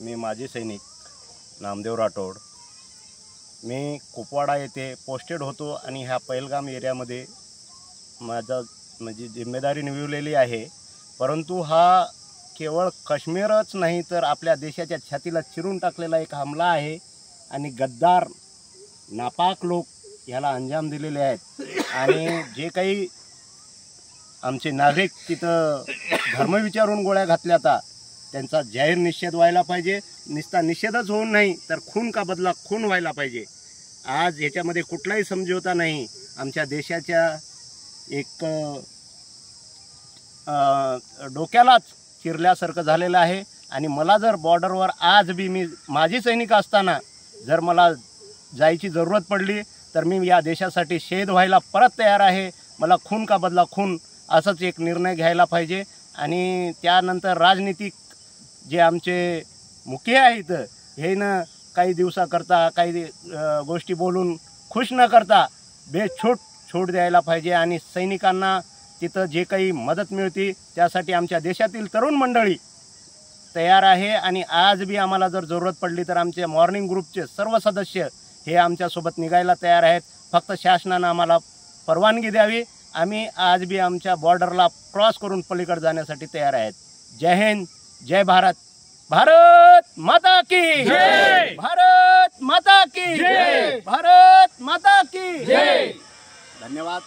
मी माजी सैनिक नामदेव राठोड। मी कुपवाडा येथे पोस्टेड होतो आणि ह्या पहिलगाम एरियामध्ये माझा म्हणजे जिम्मेदारी निभवलेली आहे। परंतु हा केवळ काश्मीरच नाही तर आपल्या देशाच्या छातीला चिरून टाकलेला एक हमला आहे आणि गद्दार नापाक लोक याला अंजाम दिलेले आहेत। आणि जे काही आमचे नागरिक तिथं धर्म विचारून गोळ्या घातल्या आता त्यांचा जाहीर निषेध व्हायला पाहिजे। नुसता निषेधच होऊन नाही तर खून का बदला खून व्हायला पाहिजे। आज याच्यामध्ये कुठलाही समझोता नाही। आमच्या देशाच्या एक डोक्यालाच चिरल्यासारखं झालेलं आहे। आणि मला जर बॉर्डरवर आज बी मी माजी सैनिक असताना जर मला जायची जरूरत पडली तर मी या देशासाठी शहीद व्हायला परत तयार आहे। मला खून का बदला खून असाच एक निर्णय घ्यायला पाहिजे। आणि त्यानंतर राजनीतिक जे आमचे मुखिया आहेत हे न काही दिवसाकरता काही गोष्टी बोलून खुश न करता छूट द्यायला पाहिजे। आणि सैनिकांना तिथं जे काही मदत मिळते त्यासाठी आमच्या देशातील तरुण मंडळी तयार आहे। आणि आज बी आम्हाला जर जरूरत पडली तर आमचे मॉर्निंग ग्रुपचे सर्व सदस्य हे आमच्यासोबत निघायला तयार आहेत। फक्त शासनानं आम्हाला परवानगी द्यावी। आम्ही आज बी आमच्या बॉर्डरला क्रॉस करून पलीकडे जाण्यासाठी तयार आहेत। जय हिंद, जय भारत, भारत माता की जय, भारत माता की जय, भारत माता की जय। धन्यवाद।